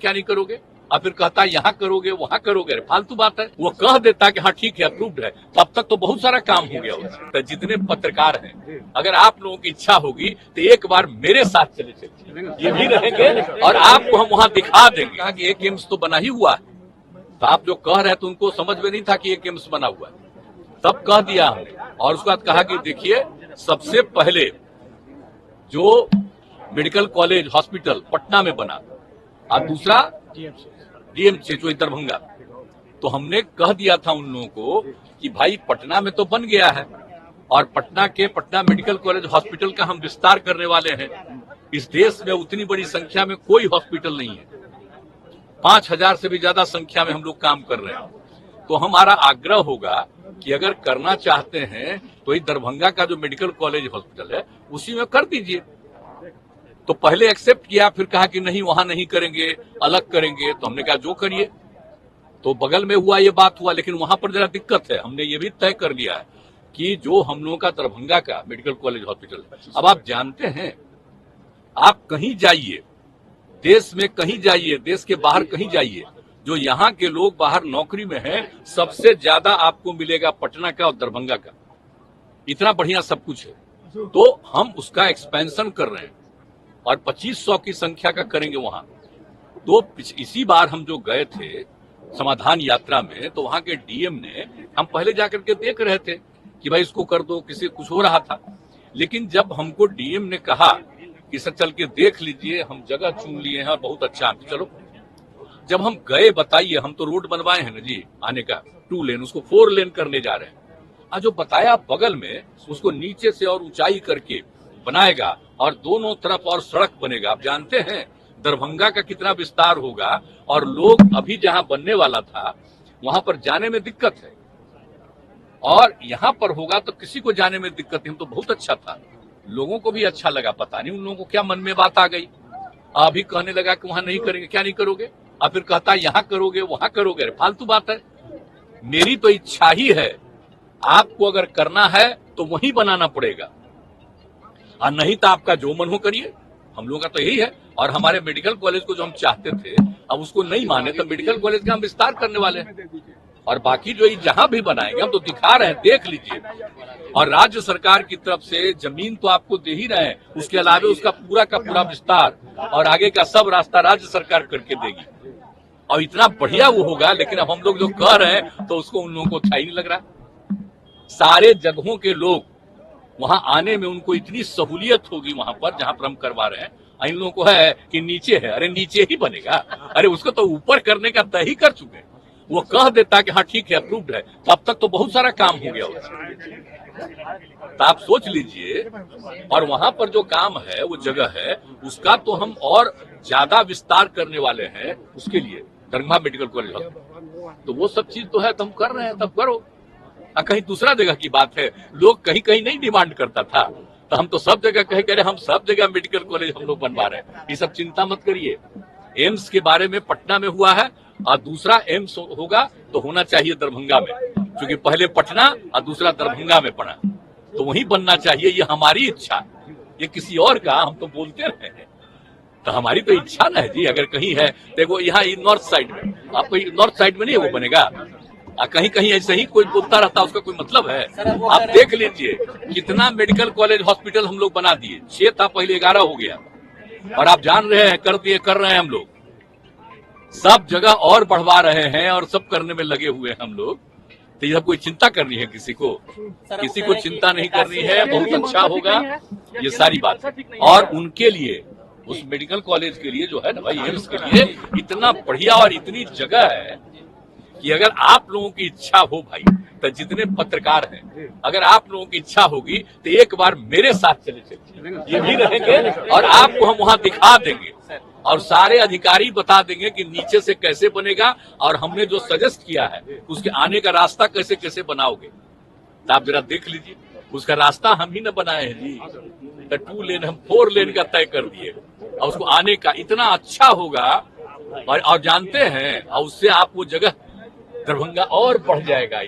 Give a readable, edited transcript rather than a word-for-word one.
क्या नहीं करोगे? और फिर कहता है यहाँ करोगे वहां करोगे, फालतू बात है। वो कह देता कि हाँ ठीक है अप्रूव्ड है, तब तक तो बहुत सारा काम हो गया होता। तो जितने पत्रकार हैं, अगर आप लोगों की इच्छा होगी तो एक बार मेरे साथ चले चलिए, ये भी रहेंगे और आपको हम वहां दिखा देंगे। कहा कि एक एम्स तो बना ही हुआ है, तो आप जो कह रहे थे उनको समझ में नहीं था कि एक एम्स बना हुआ है, तब कह दिया हमने। और उसके बाद कहा कि देखिए सबसे पहले जो मेडिकल कॉलेज हॉस्पिटल पटना में बना और दूसरा डीएमसी जो दरभंगा, तो हमने कह दिया था उन लोगों को कि भाई पटना में तो बन गया है और पटना मेडिकल कॉलेज हॉस्पिटल का हम विस्तार करने वाले हैं। इस देश में उतनी बड़ी संख्या में कोई हॉस्पिटल नहीं है, 5000 से भी ज्यादा संख्या में हम लोग काम कर रहे हैं। तो हमारा आग्रह होगा कि अगर करना चाहते हैं तो ये दरभंगा का जो मेडिकल कॉलेज हॉस्पिटल है उसी में कर दीजिए। तो पहले एक्सेप्ट किया, फिर कहा कि नहीं वहां नहीं करेंगे, अलग करेंगे। तो हमने कहा जो करिए। तो बगल में हुआ ये बात हुआ, लेकिन वहां पर जरा दिक्कत है। हमने ये भी तय कर लिया है कि जो हम लोगों का दरभंगा का मेडिकल कॉलेज हॉस्पिटल है, अब आप जानते हैं, आप कहीं जाइए देश में, कहीं जाइए देश के बाहर कहीं जाइए, जो यहाँ के लोग बाहर नौकरी में हैं, सबसे ज्यादा आपको मिलेगा पटना का और दरभंगा का। इतना बढ़िया सब कुछ है। तो हम उसका एक्सपेंशन कर रहे हैं और 2500 की संख्या का करेंगे वहां। तो इसी बार हम जो गए थे समाधान यात्रा में, तो वहां के डीएम ने, हम पहले जाकर के देख रहे थे कि भाई इसको कर दो, किसी कुछ हो रहा था। लेकिन जब हमको डीएम ने कहा कि सर चल के देख लीजिए, हम जगह चुन लिए हैं, बहुत अच्छा, चलो। जब हम गए, बताइए, हम तो रोड बनवाए हैं ना जी आने का, 2 लेन, उसको 4 लेन करने जा रहे हैं। और जो बताया बगल में, उसको नीचे से और ऊंचाई करके बनाएगा और दोनों तरफ और सड़क बनेगा। आप जानते हैं दरभंगा का कितना विस्तार होगा, और लोग अभी जहां बनने वाला था वहां पर जाने में दिक्कत है, और यहां पर होगा तो किसी को जाने में दिक्कत नहीं। तो बहुत अच्छा था, लोगों को भी अच्छा लगा। पता नहीं उन लोगों को क्या मन में बात आ गई, अभी कहने लगा कि वहां नहीं करेंगे। क्या नहीं करोगे? और फिर कहता है यहाँ करोगे वहां करोगे, फालतू बात है। मेरी तो इच्छा ही है, आपको अगर करना है तो वहीं बनाना पड़ेगा, और नहीं तो आपका जो मन हो करिए। हम लोगों का तो यही है। और हमारे मेडिकल कॉलेज को जो हम चाहते थे, अब उसको नहीं माने, तो मेडिकल कॉलेज का हम विस्तार करने वाले हैं। और बाकी जो जहां भी बनाएंगे हम तो दिखा रहे हैं, देख लीजिए। और राज्य सरकार की तरफ से जमीन तो आपको दे ही रहे हैं, उसके अलावा उसका पूरा का पूरा विस्तार और आगे का सब रास्ता राज्य सरकार करके देगी, और इतना बढ़िया वो होगा। लेकिन अब हम लोग जो कह रहे हैं तो उसको उन लोगों को अच्छा ही नहीं लग रहा। सारे जगहों के लोग वहां आने में उनको इतनी सहूलियत होगी वहां पर जहां पर हम करवा रहे हैं। इन लोगों को है कि नीचे है, अरे नीचे ही बनेगा, अरे उसको तो ऊपर करने का तय ही कर चुके। वो कह देता कि हाँ ठीक है अप्रूव्ड है, तब तक तो बहुत सारा काम हो गया होता। तो आप सोच लीजिए। और वहां पर जो काम है, वो जगह है, उसका तो हम और ज्यादा विस्तार करने वाले हैं। उसके लिए दरभंगा मेडिकल कॉलेज हॉस्पिटल, तो वो सब चीज तो है, तो हम कर रहे हैं, तब करो। कहीं दूसरा जगह की बात है, लोग कहीं कहीं नहीं डिमांड करता था, तो हम तो सब जगह कह रहे, हम सब जगह मेडिकल कॉलेज हम लोग बनवा रहे हैं। ये सब चिंता मत करिए। एम्स के बारे में पटना में हुआ है, और दूसरा एम्स होगा तो होना चाहिए दरभंगा में, क्योंकि पहले पटना और दूसरा दरभंगा में पड़ा, तो वहीं बनना चाहिए। ये हमारी इच्छा, ये किसी और का हम तो बोलते रहे हैं, तो हमारी तो इच्छा ना है जी। अगर कहीं है, देखो यहाँ नॉर्थ साइड में, आपको नॉर्थ साइड में नहीं वो बनेगा, कहीं कहीं ऐसे ही कोई बोलता रहता, उसका कोई मतलब है? आप देख लीजिए कितना मेडिकल कॉलेज हॉस्पिटल हम लोग बना दिए, 6 था पहले, 11 हो गया। और आप जान रहे हैं, कर रहे हैं हम लोग, सब जगह और बढ़वा रहे हैं और सब करने में लगे हुए हैं हम लोग। तो ये सब कोई चिंता करनी है किसी को चिंता नहीं करनी है। बहुत अच्छा होगा ये सारी बात। और उनके लिए, उस मेडिकल कॉलेज के लिए जो है ना भाई, एम्स के लिए इतना बढ़िया और इतनी जगह है कि अगर आप लोगों की इच्छा हो भाई, तो जितने पत्रकार हैं, अगर आप लोगों की इच्छा होगी तो एक बार मेरे साथ चले चलिए, ये भी रहेंगे और आपको हम वहां दिखा देंगे, और सारे अधिकारी बता देंगे कि नीचे से कैसे बनेगा, और हमने जो सजेस्ट किया है उसके आने का रास्ता कैसे कैसे बनाओगे। तो आप जरा देख लीजिए, उसका रास्ता हम ही न बनाए हैं जी। तो 2 लेन हम 4 लेन का तय कर दिए, और उसको आने का इतना अच्छा होगा। और जानते हैं, और उससे आप वो जगह दरभंगा और बढ़ जाएगा।